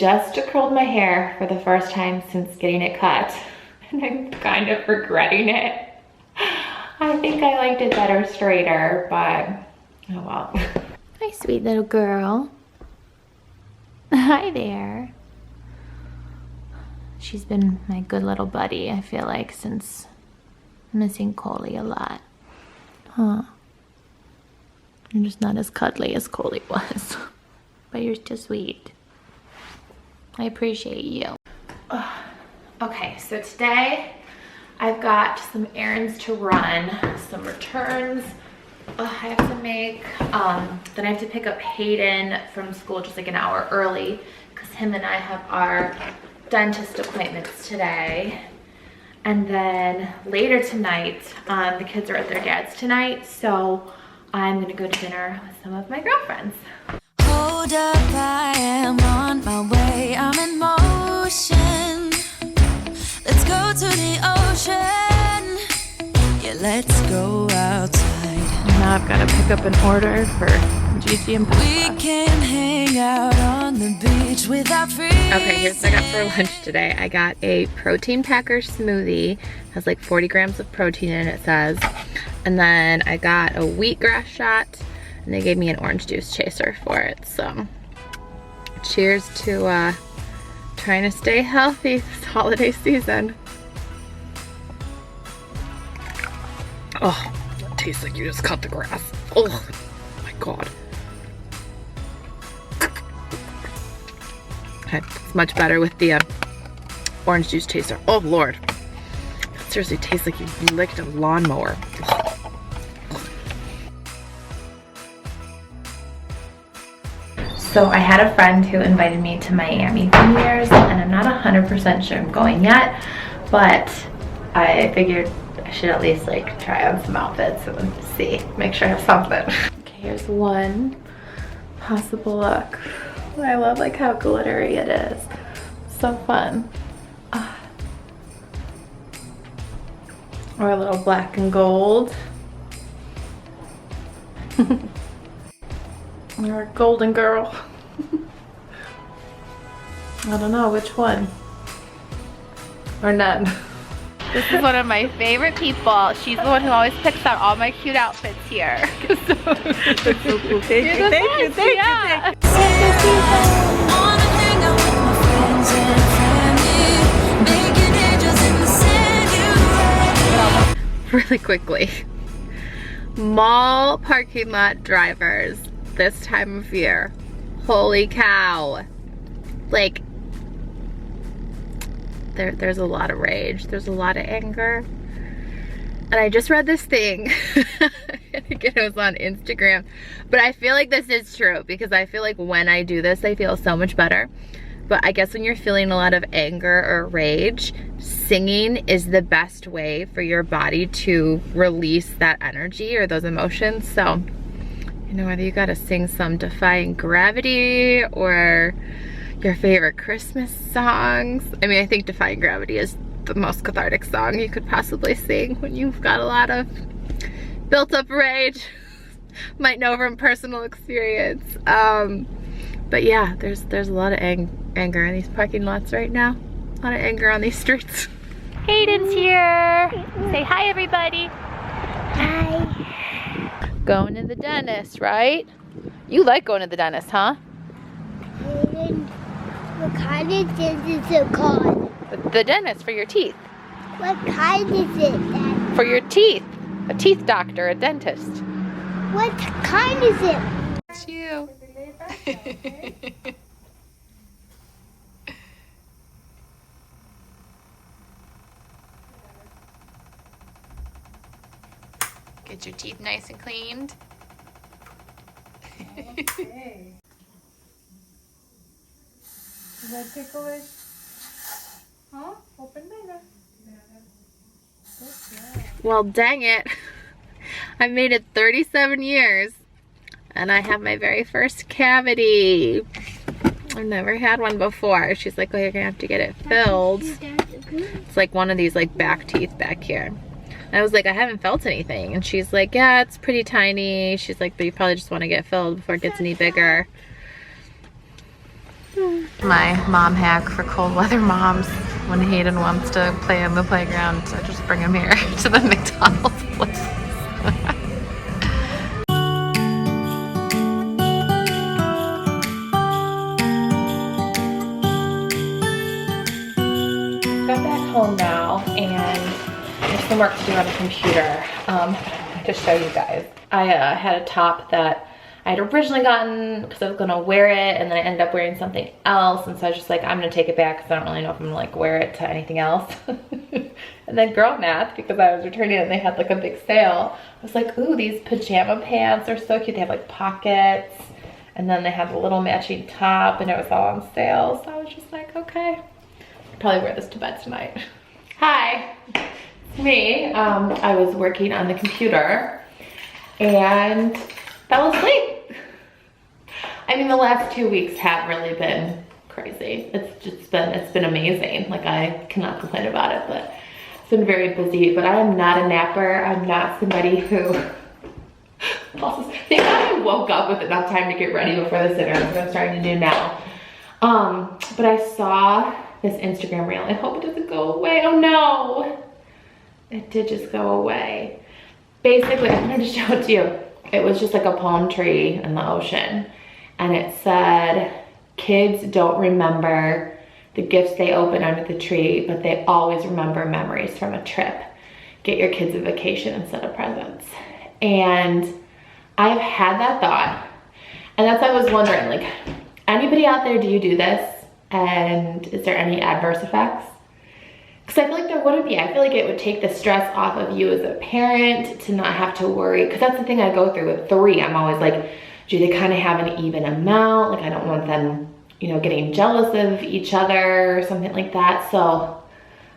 just curled my hair for the first time since getting it cut, and I'm kind of regretting it. I think I liked it better straighter, but oh well. Hi, sweet little girl. Hi there. She's been my good little buddy, I feel like, since missing Coley a lot. Huh. You're just not as cuddly as Coley was. But you're still sweet. I appreciate you. Okay, so today I've got some errands to run, some returns I have to make. Then I have to pick up Hayden from school just like an hour early because him and I have our dentist appointments today. And then later tonight, the kids are at their dad's tonight, so I'm gonna go to dinner with some of my girlfriends. Hold up, I am on my way, I'm in motion. Let's go to the ocean. Yeah, let's go outside. Now I've got to pick up an order for Gigi and Papa. We can hang out on the beach without freezing. Okay, here's what I got for lunch today. I got a protein packer smoothie. Has like 40 grams of protein in it, it says. And then I got a wheatgrass shot, and they gave me an orange juice chaser for it. So cheers to trying to stay healthy this holiday season. Oh, it tastes like you just cut the grass. Oh my God. Okay, it's much better with the orange juice chaser. Oh Lord. It seriously tastes like you licked a lawnmower. So I had a friend who invited me to Miami for New Year's, and I'm not 100% sure I'm going yet, but I figured I should at least like try on some outfits and see, make sure I have something. Okay, here's one possible look. I love like how glittery it is. So fun. Or a little black and gold. Or a golden girl. I don't know which one. Or none. This is one of my favorite people. She's the one who always picks out all my cute outfits here. That's so cool. Thank you, thank you. Really quickly. Mall parking lot drivers this time of year. Holy cow. Like, there's a lot of rage. There's a lot of anger. And I just read this thing. I think it was on Instagram. But I feel like this is true because I feel like when I do this, I feel so much better. But I guess when you're feeling a lot of anger or rage, singing is the best way for your body to release that energy or those emotions. So, you know, whether you gotta sing some Defying Gravity or your favorite Christmas songs. I mean, I think Defying Gravity is the most cathartic song you could possibly sing when you've got a lot of built up rage. Might know from personal experience. But yeah, there's a lot of anger in these parking lots right now. A lot of anger on these streets. Hayden's here. Say hi, everybody. Hi. Going to the dentist, right? You like going to the dentist, huh? Hayden, what kind of dentist is it called? The dentist for your teeth. What kind is it, Dad? For your teeth. A teeth doctor, a dentist. What kind is it? It's you. Get your teeth nice and cleaned. Okay. Is that ticklish? Huh? Open bigger. Well, dang it. I made it 37 years and I have my very first cavity. I've never had one before. She's like, oh, you're gonna have to get it filled. It's like one of these like back teeth back here. And I was like, I haven't felt anything. And she's like, yeah, it's pretty tiny. She's like, but you probably just want to get filled before it gets any bigger. My mom hack for cold weather moms. When Hayden wants to play on the playground, I just bring him here to the McDonald's place. Got back home now and there's some work to do on the computer. To show you guys. I had a top that I had originally gotten because I was gonna wear it, and then I ended up wearing something else, and so I was just like, I'm gonna take it back because I don't really know if I'm gonna like wear it to anything else. And then girl math, because I was returning it and they had like a big sale, I was like, ooh, these pajama pants are so cute. They have like pockets, and then they have a little matching top, and it was all on sale. So I was just like, okay, I'll probably wear this to bed tonight. Hi, it's me. I was working on the computer and fell asleep. I mean, the last 2 weeks have really been crazy. It's been amazing. Like, I cannot complain about it, but it's been very busy. But I am not a napper. I'm not somebody who thank God I woke up with enough time to get ready before this dinner. That's what I'm starting to do now. But I saw this Instagram reel. I hope it doesn't go away. Oh no, it did just go away. Basically, I'm gonna just show it to you. It was just like a palm tree in the ocean, and it said, kids don't remember the gifts they open under the tree, but they always remember memories from a trip. Get your kids a vacation instead of presents. And I've had that thought, and that's why I was wondering, like, anybody out there, do you do this? And is there any adverse effects? Because I feel like there wouldn't be. I feel like it would take the stress off of you as a parent to not have to worry. Because that's the thing I go through with 3. I'm always like, do they kind of have an even amount? Like, I don't want them, you know, getting jealous of each other or something like that. So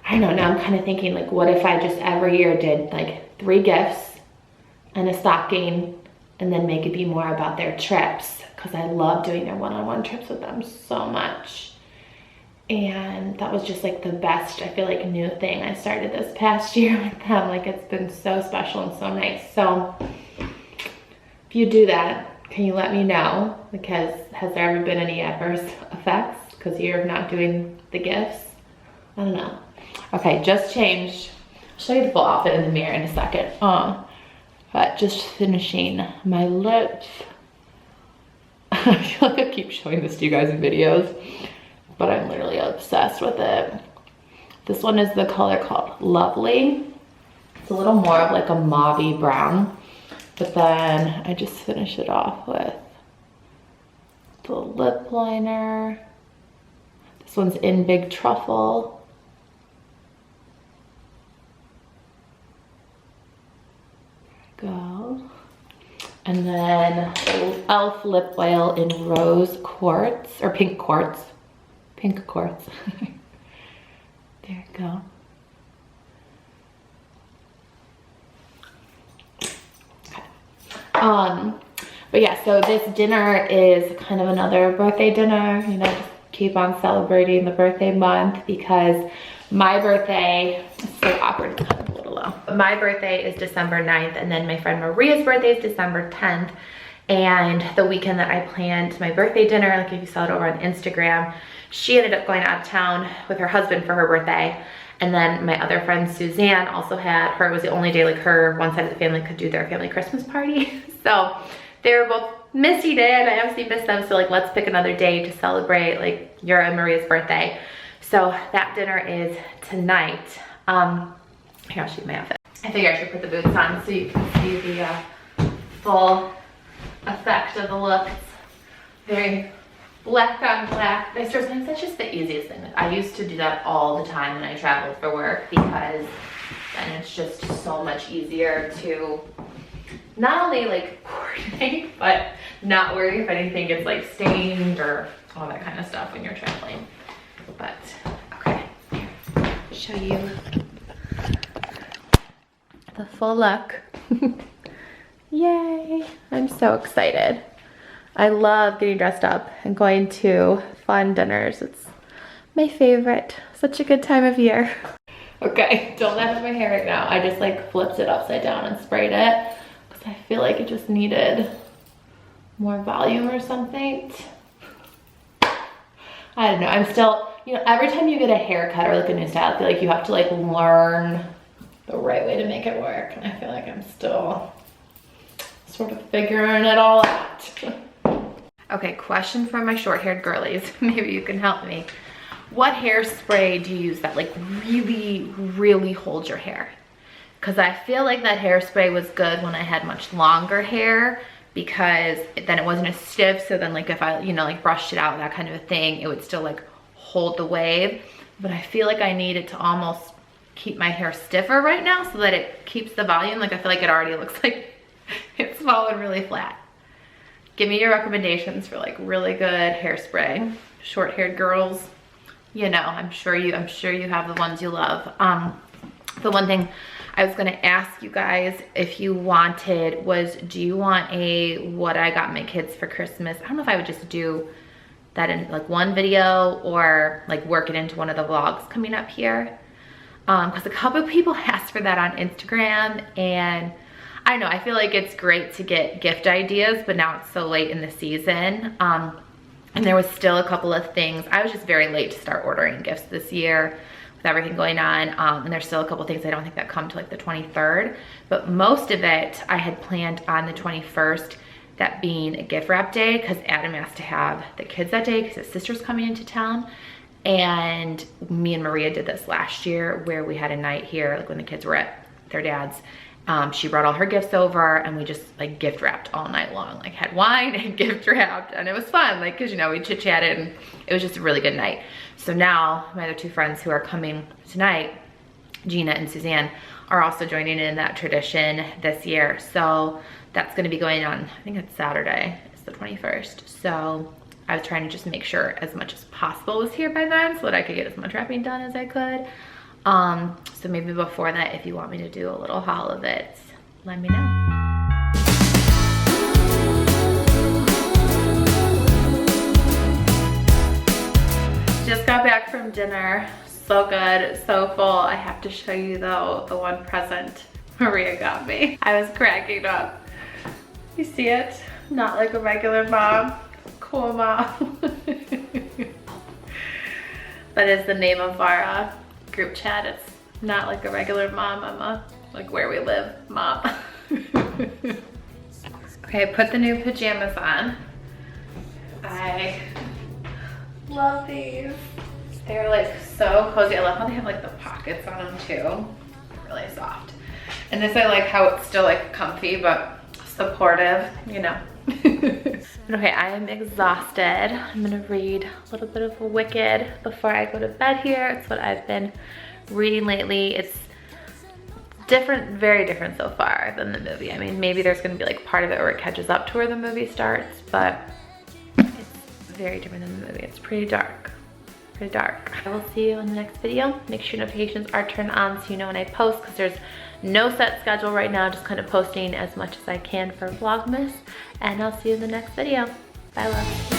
I don't know. I'm kind of thinking, like, what if I just every year did like 3 gifts and a stocking, and then make it be more about their trips? Because I love doing their one-on-one trips with them so much. And that was just like the best, I feel like, new thing I started this past year with them. Like, it's been so special and so nice. So if you do that, can you let me know? Because has there ever been any adverse effects because you're not doing the gifts? I don't know. Okay, just changed. I'll show you the full outfit in the mirror in a second. But just finishing my lips. I feel like I keep showing this to you guys in videos, but I'm literally obsessed with it. This one is the color called Lovely. It's a little more of like a mauvey brown, but then I just finish it off with the lip liner. This one's in Big Truffle. There we go. And then e.l.f. lip oil in Rose Quartz, or Pink Quartz. Pink Quartz. There you go. Okay. But yeah, so this dinner is kind of another birthday dinner. You know, just keep on celebrating the birthday month, because my birthday, it's so awkward, it's kind of a little low. My birthday is December 9th, and then my friend Maria's birthday is December 10th. And the weekend that I planned my birthday dinner, like if you saw it over on Instagram, she ended up going out of town with her husband for her birthday. And then my other friend Suzanne also had, her, it was the only day like her one side of the family could do their family Christmas party. So they were both missing it. I obviously missed them, so like, let's pick another day to celebrate like your and Maria's birthday. So that dinner is tonight. Here, I'll show you my outfit. I figure I should put the boots on so you can see the full effect of the look. It's very black on black. That's just the easiest thing. Like, I used to do that all the time when I traveled for work, because then it's just so much easier to not only like coordinate, but not worry if anything gets like stained or all that kind of stuff when you're traveling. But okay, show you the full look. Yay, I'm so excited. I love getting dressed up and going to fun dinners. It's my favorite. Such a good time of year. Okay, don't laugh at my hair right now. I just like flipped it upside down and sprayed it because I feel like it just needed more volume or something. I don't know, I'm still, you know, every time you get a haircut or like a new style, I feel like you have to like learn the right way to make it work. And I feel like I'm still sort of figuring it all out. Okay, question for my short-haired girlies. Maybe you can help me. What hairspray do you use that like really, really holds your hair? Because I feel like that hairspray was good when I had much longer hair, because then it wasn't as stiff. So then like if I, you know, like brushed it out, that kind of a thing, it would still like hold the wave. But I feel like I need it to almost keep my hair stiffer right now so that it keeps the volume. Like I feel like it already looks like it's falling really flat. Give me your recommendations for like really good hairspray. Short-haired girls, you know, I'm sure you have the ones you love. The one thing I was gonna ask you guys if you wanted was, do you want a what I got my kids for Christmas? I don't know if I would just do that in like one video or like work it into one of the vlogs coming up here. Because a couple of people asked for that on Instagram, and I don't know, I feel like it's great to get gift ideas, but now it's so late in the season. And there was still a couple of things. I was just very late to start ordering gifts this year with everything going on. And there's still a couple of things I don't think that come to like the 23rd, but most of it I had planned on the 21st, that being a gift wrap day, because Adam has to have the kids that day because his sister's coming into town. And me and Maria did this last year where we had a night here, like when the kids were at their dad's. She brought all her gifts over and we just like gift wrapped all night long, like had wine and gift wrapped, and it was fun, like, cause you know, we chit chatted and it was just a really good night. So now my other two friends who are coming tonight, Gina and Suzanne, are also joining in that tradition this year. So that's gonna be going on, I think it's Saturday, it's the 21st. So I was trying to just make sure as much as possible was here by then so that I could get as much wrapping done as I could. So maybe before that, if you want me to do a little haul of it, let me know. Just got back from dinner. So good, so full. I have to show you though the one present Maria got me. I was cracking up. You see it? Not like a regular mom. Cool mom. That is the name of our group chat. It's not like a regular mom, I'm a like where we live mom. Okay, put the new pajamas on. I love these. They're like so cozy. I love how they have like the pockets on them too. Really soft. And this, I like how it's still like comfy but supportive, you know. Okay, I am exhausted. I'm gonna read a little bit of Wicked before I go to bed here. It's what I've been reading lately. It's different, very different so far than the movie. I mean, maybe there's gonna be like part of it where it catches up to where the movie starts, but it's very different than the movie. It's pretty dark, pretty dark. I will see you in the next video. Make sure notifications are turned on so you know when I post, because there's no set schedule right now, just kind of posting as much as I can for Vlogmas. And I'll see you in the next video. Bye, love.